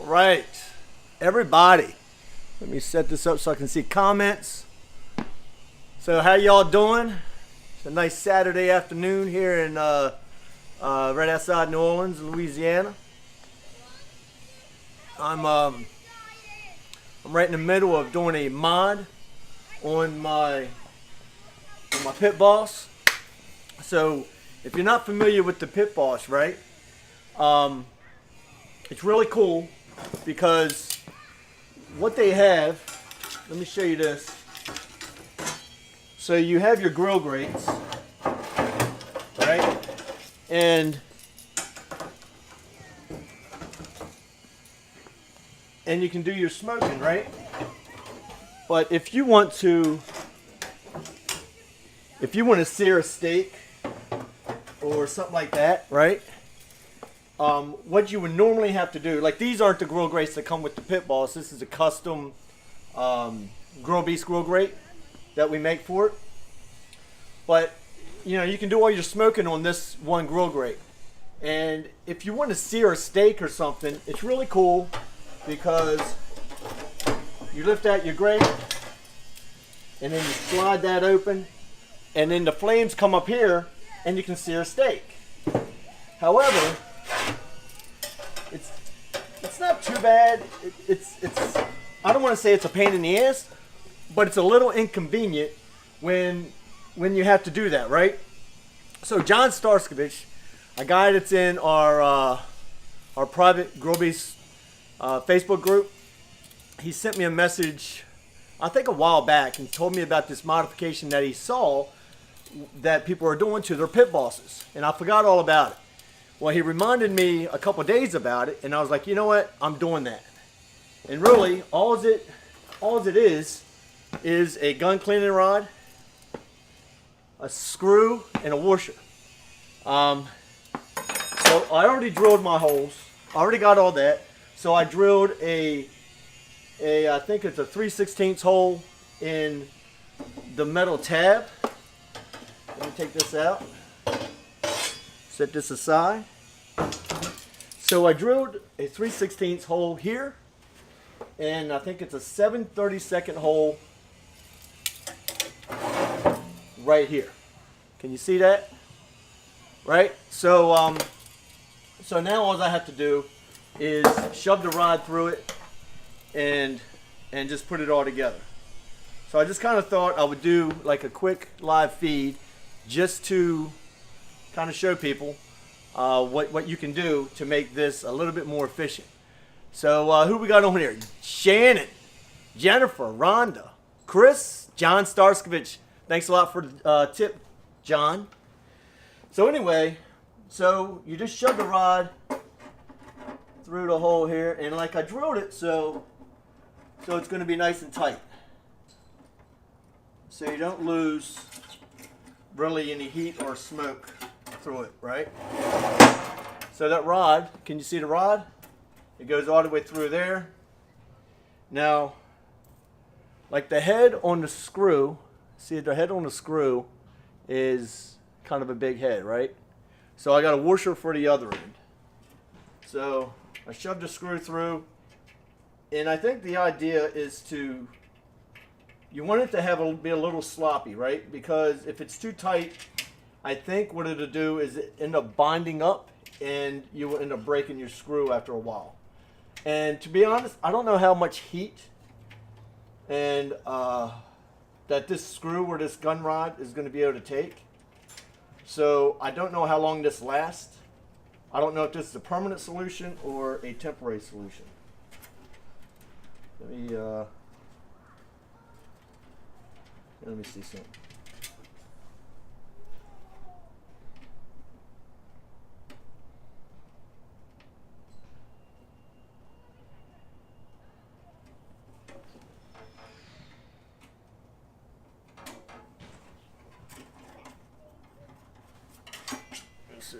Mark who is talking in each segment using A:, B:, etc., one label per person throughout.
A: Right, everybody, let me set this up so I can see comments. So how y'all doing? It's a nice Saturday afternoon here in right outside New Orleans, Louisiana. I'm right in the middle of doing a mod on my pit boss. So if you're not familiar with the pit boss, right? It's really cool because what they have, let me show you this. So you have your grill grates, right? And you can do your smoking, right? But if you want to sear a steak or something like that, right? What you would normally have to do, like these aren't the grill grates that come with the pit boss. This is a custom grill beast grill grate that we make for it. But you know, you can do all your smoking on this one grill grate. And if you want to sear a steak or something, it's really cool because you lift out your grate and then you slide that open, and then the flames come up here and you can sear a steak. However, it's not too bad. It's I don't want to say it's a pain in the ass, but it's a little inconvenient when you have to do that, right? So John Starskovich, a guy that's in our private Grill Beast Facebook group, he sent me a message, I think a while back, and told me about this modification that he saw that people are doing to their pit bosses, and I forgot all about it. Well, he reminded me a couple days about it, and I was like, you know what? I'm doing that. And really, all it is a gun cleaning rod, a screw, and a washer. So I already drilled my holes. I already got all that. So I drilled I think it's a 3/16 hole in the metal tab. Let me take this out. Set this aside. So I drilled a 3/16 hole here, and I think it's a 7/32 hole right here. Can you see that? Right? So so now all I have to do is shove the rod through it and just put it all together. So I just kind of thought I would do like a quick live feed just to kind of show people what you can do to make this a little bit more efficient. So who we got on here? Shannon, Jennifer, Rhonda, Chris, John Starskovich. Thanks a lot for the tip, John. So anyway, so you just shove the rod through the hole here, and like I drilled it so it's going to be nice and tight, so you don't lose really any heat or smoke through it, right? So that rod, can you see the rod? It goes all the way through there. Now, like the head on the screw, see the head on the screw is kind of a big head, right? So I got a washer for the other end. So I shoved the screw through, and I think the idea is you want it to be a little sloppy, right? Because if it's too tight, I think what it'll do is it end up binding up, and you will end up breaking your screw after a while. And to be honest, I don't know how much heat and that this screw or this gun rod is going to be able to take. So I don't know how long this lasts. I don't know if this is a permanent solution or a temporary solution. Let me see something. Let's see.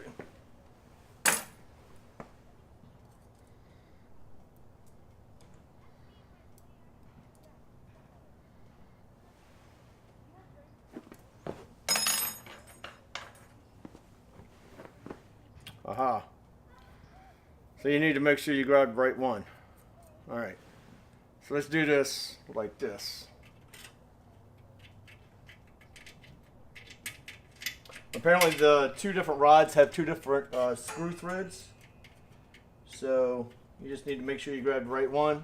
A: Aha. So you need to make sure you grab the right one. All right. So let's do this like this. Apparently the two different rods have two different screw threads. So you just need to make sure you grab the right one.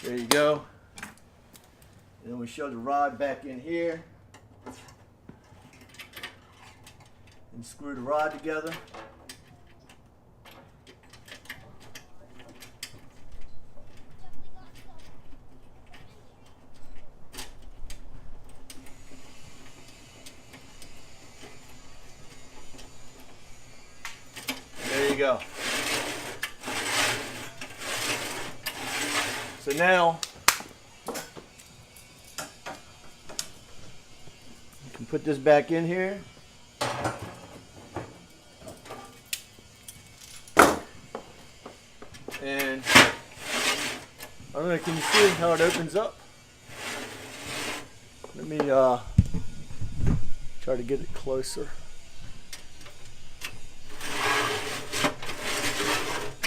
A: There you go. And then we shove the rod back in here. And screw the rod together. There you go. So now you can put this back in here. And I don't know, can you see how it opens up? Let me try to get it closer.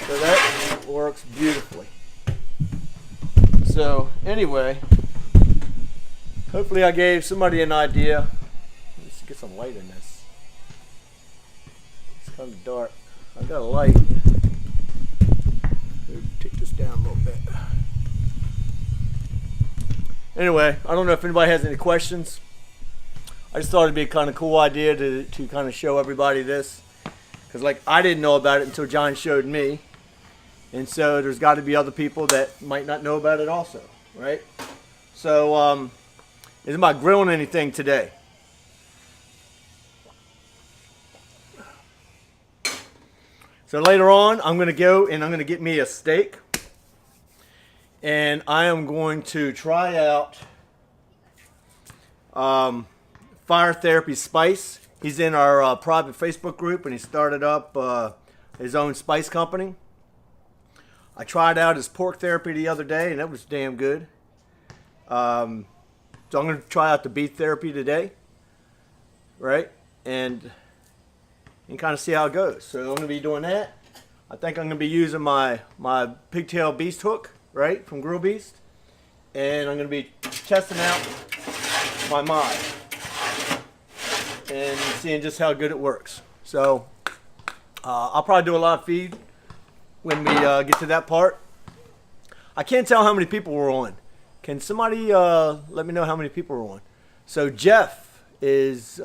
A: So that works beautifully. So anyway, hopefully I gave somebody an idea. Let's get some light in this. It's kind of dark. I got a light. Take this down a little bit. Anyway, I don't know if anybody has any questions. I just thought it'd be a kind of cool idea to kind of show everybody this. Because like I didn't know about it until John showed me. And so there's got to be other people that might not know about it also, right? So isn't about grilling anything today. So later on, I'm going to go and I'm going to get me a steak. And I am going to try out Fire Therapy Spice. He's in our private Facebook group and he started up his own spice company. I tried out his pork therapy the other day and that was damn good. So I'm going to try out the beef therapy today. Right? And kind of see how it goes. So I'm going to be doing that. I think I'm going to be using my pigtail beast hook, right, from Grill Beast. And I'm going to be testing out my mod. And seeing just how good it works. So I'll probably do a lot of feed when we get to that part. I can't tell how many people we're on. Can somebody let me know how many people we're on? So Jeff is...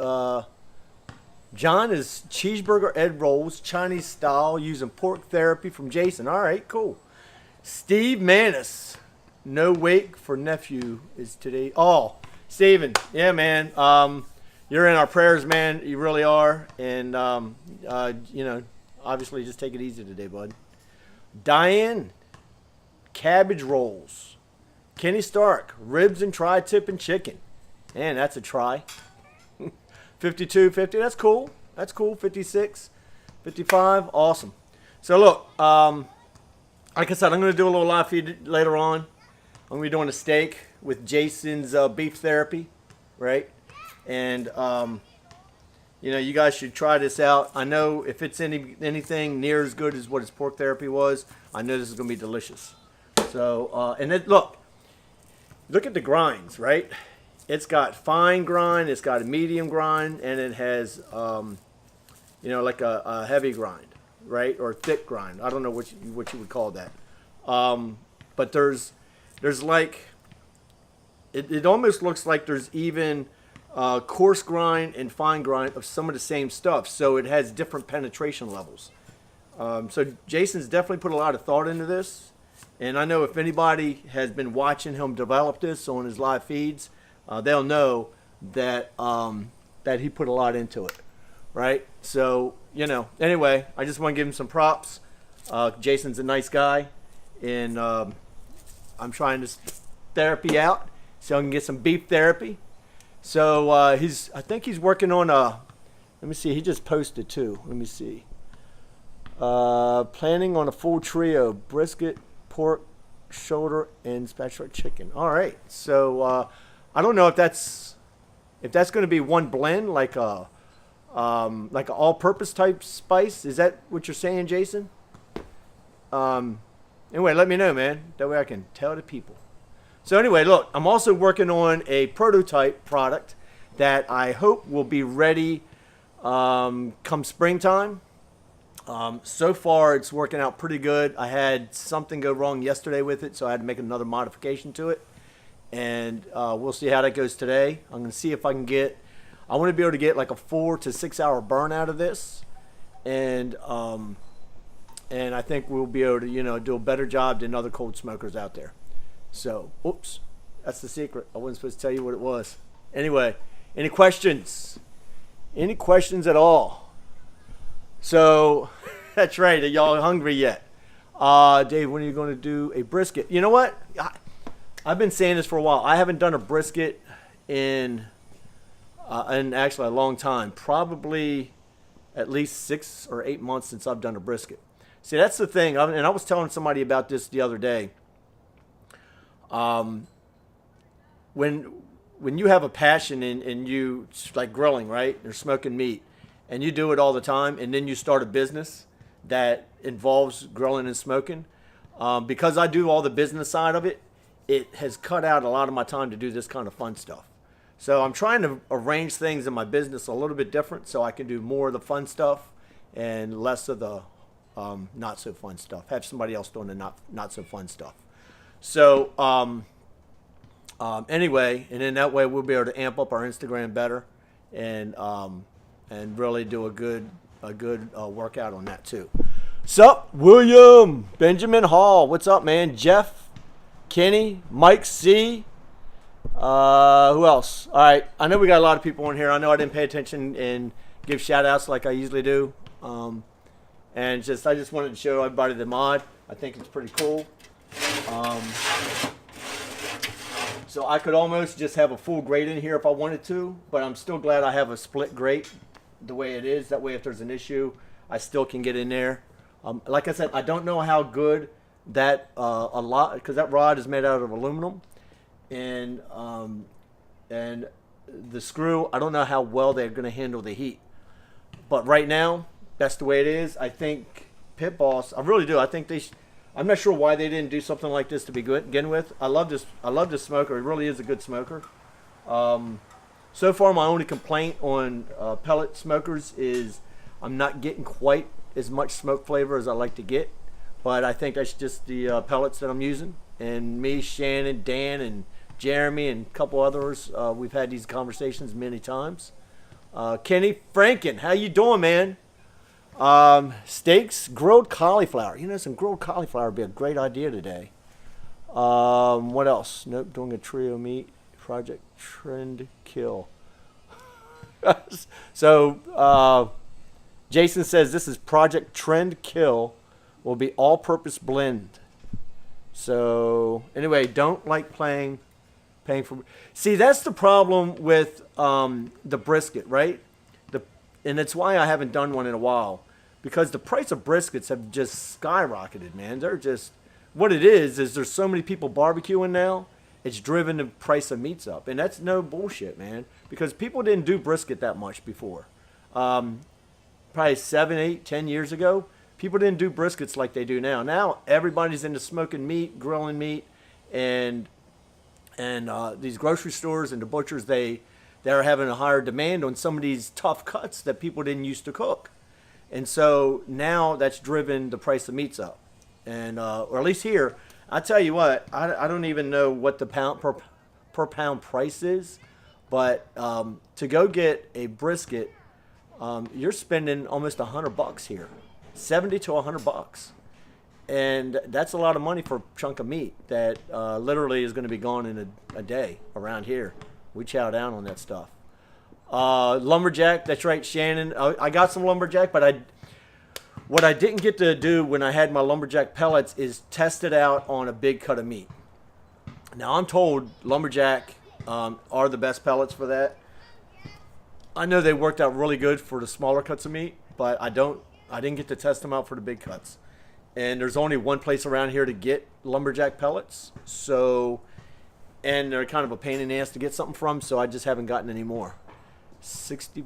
A: John is cheeseburger egg rolls, Chinese style, using pork therapy from Jason. All right, cool. Steve Manis, no wake for nephew is today. Oh, Steven, yeah, man. You're in our prayers, man. You really are. And, you know, obviously just take it easy today, bud. Diane, cabbage rolls. Kenny Stark, ribs and tri-tip and chicken. Man, that's a try. 52, 50, that's cool. That's cool. 56, 55, awesome. So look, like I said, I'm going to do a little live feed later on. I'm going to be doing a steak with Jason's beef therapy, right? And, you know, you guys should try this out. I know if it's anything near as good as what his pork therapy was, I know this is going to be delicious. So, and then look at the grinds, right? It's got fine grind, it's got a medium grind, and it has, you know, like a heavy grind, right? Or thick grind. I don't know what you would call that. But there's like, it almost looks like there's even coarse grind and fine grind of some of the same stuff. So it has different penetration levels. So Jason's definitely put a lot of thought into this. And I know if anybody has been watching him develop this on his live feeds, they'll know that that he put a lot into it, right? So, you know, anyway, I just want to give him some props. Jason's a nice guy, and I'm trying this therapy out so I can get some beef therapy. So I think he's working on let me see, he just posted too. Let me see. Planning on a full trio: brisket, pork, shoulder, and spatula chicken. All right, so. I don't know if that's going to be one blend, like a all-purpose type spice. Is that what you're saying, Jason? Anyway, let me know, man. That way I can tell the people. So anyway, look, I'm also working on a prototype product that I hope will be ready come springtime. So far, it's working out pretty good. I had something go wrong yesterday with it, so I had to make another modification to it. And we'll see how that goes today. I'm going to see if I can get, I want to be able to get like a 4 to 6 hour burn out of this. And I think we'll be able to, you know, do a better job than other cold smokers out there. So, oops, that's the secret. I wasn't supposed to tell you what it was. Anyway, any questions? Any questions at all? So, that's right. Are y'all hungry yet? Dave, when are you going to do a brisket? You know what? I've been saying this for a while. I haven't done a brisket in actually a long time. Probably at least 6 or 8 months since I've done a brisket. See, that's the thing. And I was telling somebody about this the other day. When you have a passion and you like grilling, right? You're smoking meat, and you do it all the time, and then you start a business that involves grilling and smoking. Because I do all the business side of it, it has cut out a lot of my time to do this kind of fun stuff. So I'm trying to arrange things in my business a little bit different so I can do more of the fun stuff and less of the not so fun stuff. Have somebody else doing the not so fun stuff. So anyway, and then that way we'll be able to amp up our Instagram better and really do a good workout on that too. Sup, William Benjamin Hall. What's up, man? Jeff, Kenny, Mike C. Who else? All right, I know we got a lot of people on here. I know I didn't pay attention and give shout outs like I usually do. And I just wanted to show everybody the mod. I think it's pretty cool. So I could almost just have a full grate in here if I wanted to, but I'm still glad I have a split grate the way it is. That way if there's an issue, I still can get in there. Like I said, I don't know how good that, because that rod is made out of aluminum. And the screw, I don't know how well they're going to handle the heat. But right now, that's the way it is. I think Pit Boss, I really do. I think I'm not sure why they didn't do something like this to begin with. I love this smoker. It really is a good smoker. So far, my only complaint on pellet smokers is I'm not getting quite as much smoke flavor as I like to get. But I think that's just the pellets that I'm using. And me, Shannon, Dan, and Jeremy, and a couple others, we've had these conversations many times. Kenny Franken, how you doing, man? Steaks, grilled cauliflower. You know, some grilled cauliflower would be a great idea today. What else? Nope, doing a trio meat. Project Trend Kill. So, Jason says this is Project Trend Kill. Will be all-purpose blend. So, anyway, don't like paying for. See, that's the problem with the brisket, right? And it's why I haven't done one in a while, because the price of briskets have just skyrocketed, man. They're just, what it is there's so many people barbecuing now, it's driven the price of meats up. And that's no bullshit, man, because people didn't do brisket that much before. Probably 7, 8, 10 years ago, people didn't do briskets like they do now. Now everybody's into smoking meat, grilling meat, and these grocery stores and the butchers, they're having a higher demand on some of these tough cuts that people didn't used to cook. And so now that's driven the price of meats up. And or at least here, I tell you what, I don't even know what the pound per pound price is, but to go get a brisket, you're spending almost $100 here, $70 to $100. And that's a lot of money for a chunk of meat that literally is going to be gone in a day around here. We chow down on that stuff. Lumberjack, that's right, Shannon. I got some lumberjack, but what I didn't get to do when I had my lumberjack pellets is test it out on a big cut of meat. Now, I'm told lumberjack are the best pellets for that. I know they worked out really good for the smaller cuts of meat, but I didn't get to test them out for the big cuts. And there's only one place around here to get lumberjack pellets. And they're kind of a pain in the ass to get something from, so I just haven't gotten any more. $60,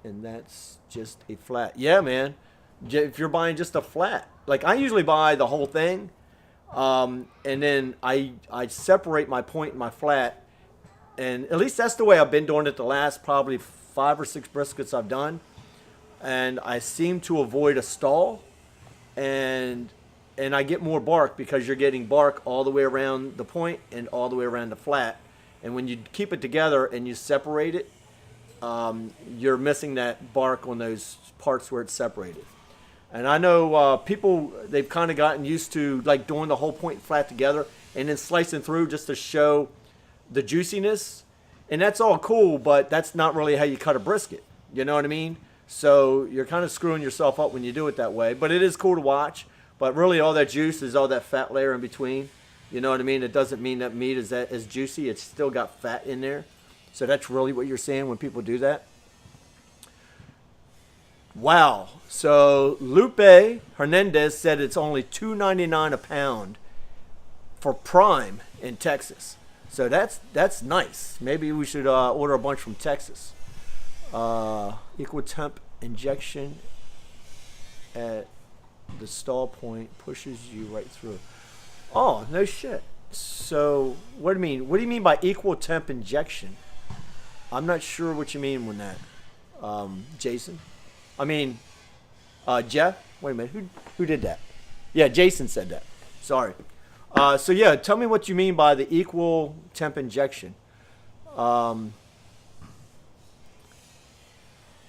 A: and that's just a flat. Yeah, man. If you're buying just a flat, like I usually buy the whole thing, and then I separate my point and my flat, and at least that's the way I've been doing it the last probably 5 or 6 briskets I've done, and I seem to avoid a stall, and I get more bark because you're getting bark all the way around the point and all the way around the flat, and when you keep it together and you separate it, you're missing that bark on those parts where it's separated. And I know people, they've kind of gotten used to like doing the whole point flat together and then slicing through just to show the juiciness. And that's all cool, but that's not really how you cut a brisket. You know what I mean? So you're kind of screwing yourself up when you do it that way. But it is cool to watch. But really all that juice is all that fat layer in between. You know what I mean? It doesn't mean that meat is as juicy. It's still got fat in there. So that's really what you're saying when people do that. Wow. So Lupe Hernandez said it's only $2.99 a pound for prime in Texas. So that's nice. Maybe we should order a bunch from Texas. Equal temp injection at the stall point pushes you right through. Oh, no shit. So what do you mean? What do you mean by equal temp injection? I'm not sure what you mean with that, Jason. I mean, Jeff. Wait a minute. Who did that? Yeah, Jason said that. Sorry. So yeah, tell me what you mean by the equal temp injection. Yeah,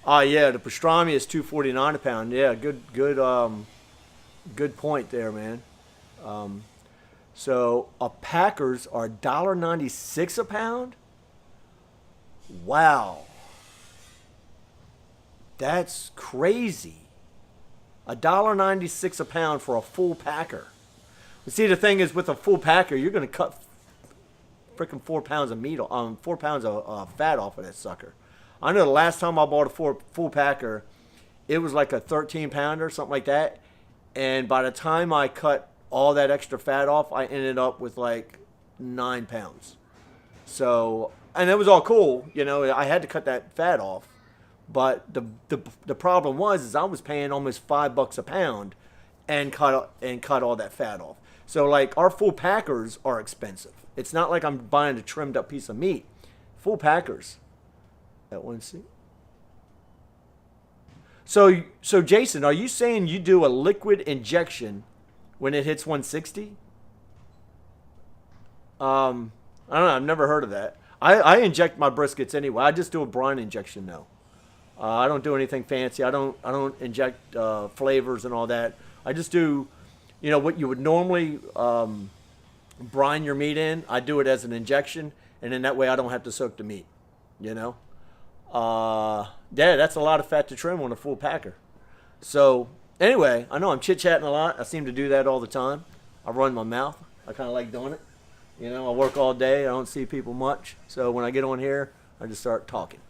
A: the pastrami is $2.49 a pound. Yeah, good point there, man. So Packers are $1.96 a pound. Wow. That's crazy. $1.96 a pound for a full packer. But see, the thing is, with a full packer, you're going to cut freaking 4 pounds of meat, 4 pounds of fat off of that sucker. I know the last time I bought a full packer, it was like a 13 pounder, something like that. And by the time I cut all that extra fat off, I ended up with like 9 pounds. So, and it was all cool, you know. I had to cut that fat off. But the problem was I was paying almost $5 a pound and cut all that fat off. So like our full packers are expensive. It's not like I'm buying a trimmed up piece of meat. Full packers. That one, see. So Jason, are you saying you do a liquid injection when it hits 160? I don't know. I've never heard of that. I inject my briskets anyway. I just do a brine injection though. I don't do anything fancy. I don't inject flavors and all that. I just do, you know, what you would normally brine your meat in. I do it as an injection, and then that way I don't have to soak the meat. You know, yeah, that's a lot of fat to trim on a full packer. So anyway, I know I'm chit chatting a lot. I seem to do that all the time. I run my mouth. I kind of like doing it. You know, I work all day. I don't see people much. So when I get on here, I just start talking.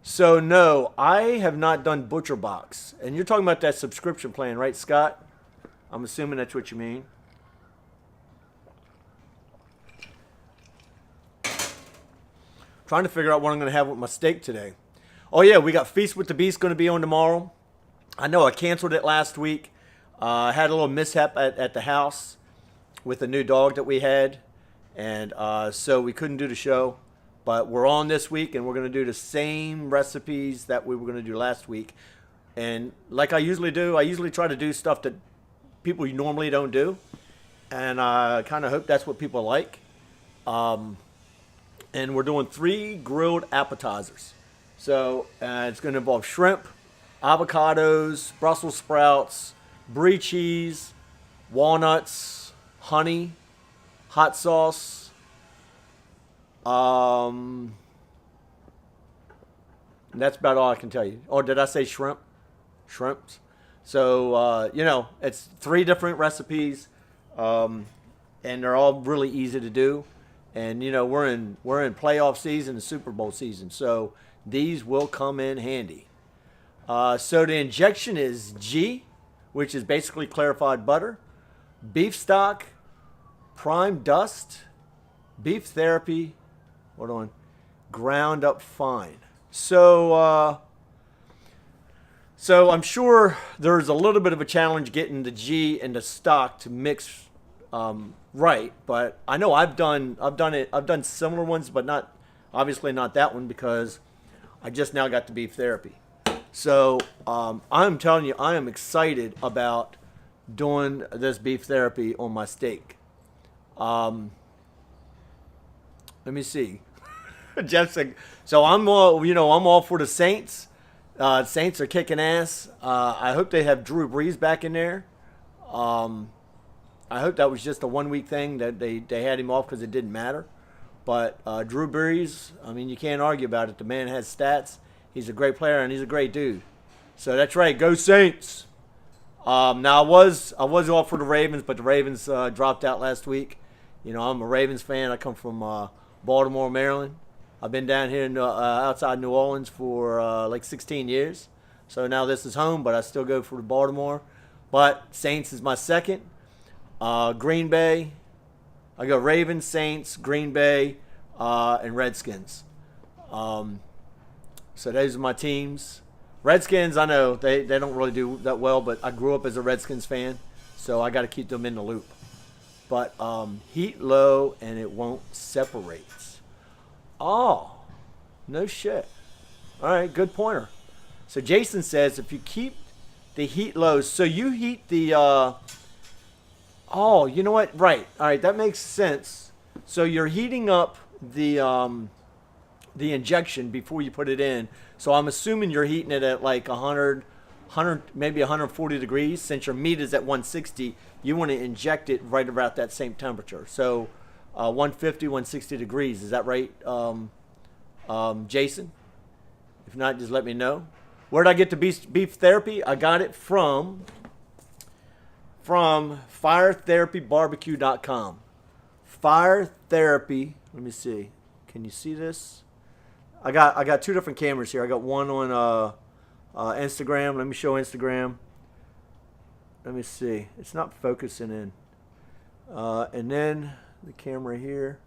A: So no, I have not done Butcher Box. And you're talking about that subscription plan, right, Scott? I'm assuming that's what you mean. Trying to figure out what I'm going to have with my steak today. Oh yeah, we got Feast with the Beast going to be on tomorrow. I know I canceled it last week. I had a little mishap at the house with a new dog that we had. And so we couldn't do the show. But we're on this week, and we're going to do the same recipes that we were going to do last week. And like I usually do, I usually try to do stuff that people normally don't do. And I kind of hope that's what people like. And we're doing 3 grilled appetizers. So it's going to involve shrimp, avocados, Brussels sprouts, brie cheese, walnuts, honey, hot sauce. That's about all I can tell you. Or did I say shrimp? Shrimps. So, you know, it's 3 different recipes, and they're all really easy to do. And, you know, we're in playoff season and Super Bowl season, so these will come in handy. So the injection is G, which is basically clarified butter, beef stock, prime dust, beef therapy, hold on, ground up fine. So So I'm sure there's a little bit of a challenge getting the G and the stock to mix right, but I know I've done similar ones, but not obviously not that one because I just now got the beef therapy. So I'm telling you, I am excited about doing this beef therapy on my steak. Let me see. Jeff said, so I'm all for the Saints. Saints are kicking ass. I hope they have Drew Brees back in there. I hope that was just a 1 week thing that they had him off because it didn't matter. But Drew Brees, I mean, you can't argue about it. The man has stats. He's a great player and he's a great dude. So that's right. Go Saints. Now I was off for the Ravens, but the Ravens dropped out last week. You know, I'm a Ravens fan. I come from Baltimore, Maryland. I've been down here in, outside New Orleans for like 16 years. So now this is home, but I still go for Baltimore. But Saints is my second. Green Bay. I go Ravens, Saints, Green Bay, and Redskins. So those are my teams. Redskins, I know they don't really do that well, but I grew up as a Redskins fan, so I got to keep them in the loop. But heat low and it won't separate. Oh, no shit. All right, good pointer. So Jason says if you keep the heat low, so you heat the. Oh, you know what? Right. All right, that makes sense. So you're heating up the injection before you put it in. So I'm assuming you're heating it at like 100, maybe 140 degrees. Since your meat is at 160, you want to inject it right about that same temperature. So 150, 160 degrees. Is that right, Jason? If not, just let me know. Where did I get the beef therapy? I got it from firetherapybarbecue.com. Fire Therapy. Let me see. Can you see this? I got two different cameras here. I got one on Instagram. Let me show Instagram. Let me see. It's not focusing in. And then the camera here.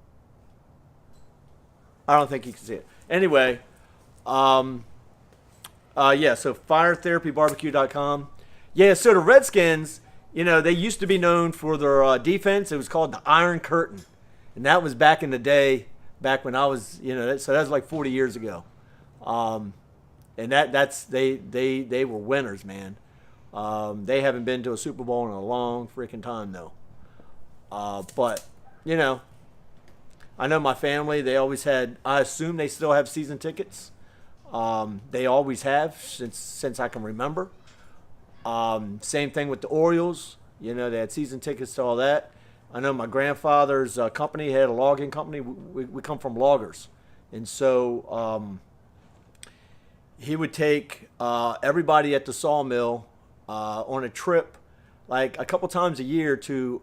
A: I don't think you can see it. Anyway, yeah, so firetherapybarbecue.com. Yeah, so the Redskins, you know, they used to be known for their defense. It was called the Iron Curtain. And that was back in the day, back when I was, you know, so that was like 40 years ago. And they were winners, man. They haven't been to a Super Bowl in a long freaking time, though. But, you know, I know my family, they always had, I assume they still have season tickets. They always have since I can remember. Same thing with the Orioles. You know, they had season tickets to all that. I know my grandfather's company had a logging company. We come from loggers. And so he would take everybody at the sawmill on a trip like a couple times a year to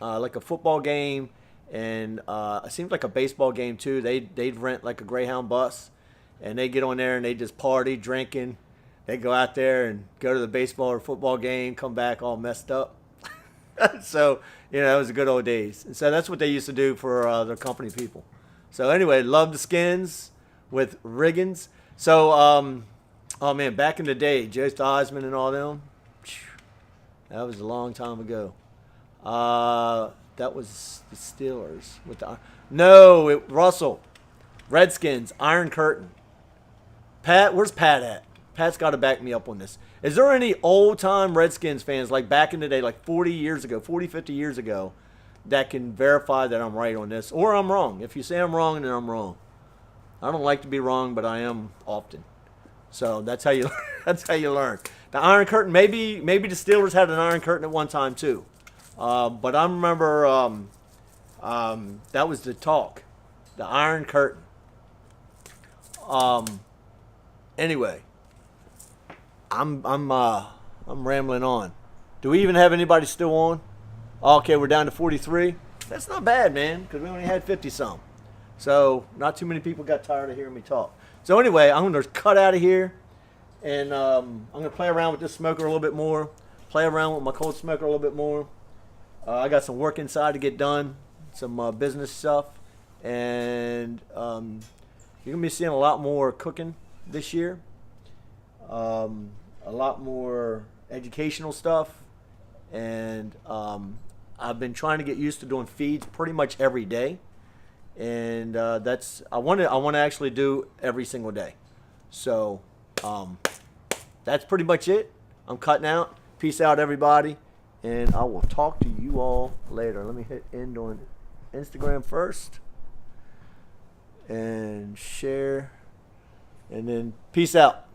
A: like a football game and it seems like a baseball game too. They'd rent like a Greyhound bus and they get on there and they just party, drinking. They go out there and go to the baseball or football game, come back all messed up. So, you know, it was the good old days. And so that's what they used to do for their company people. So anyway, love the Skins with Riggins. So, oh man, back in the day, Joe Osmond and all them, that was a long time ago. That was the Steelers with the Russell, Redskins, Iron Curtain. Pat, where's Pat at? Pat's got to back me up on this. Is there any old-time Redskins fans, like back in the day, like 40 years ago, 40, 50 years ago, that can verify that I'm right on this? Or I'm wrong. If you say I'm wrong, then I'm wrong. I don't like to be wrong, but I am often. So that's how you that's how you learn. The Iron Curtain, maybe the Steelers had an Iron Curtain at one time too. But I remember that was the talk. The Iron Curtain. Anyway. I'm rambling on. Do we even have anybody still on? Okay, we're down to 43. That's not bad, man, because we only had 50-some. So not too many people got tired of hearing me talk. So anyway, I'm going to cut out of here, and I'm going to play around with this smoker a little bit more, play around with my cold smoker a little bit more. I got some work inside to get done, some business stuff, and you're going to be seeing a lot more cooking this year. a lot more educational stuff, and I've been trying to get used to doing feeds pretty much every day, and that's I want to actually do every single day. So that's pretty much it. I'm cutting out. Peace out, everybody, and I will talk to you all later. Let me hit end on Instagram first and share, and then peace out.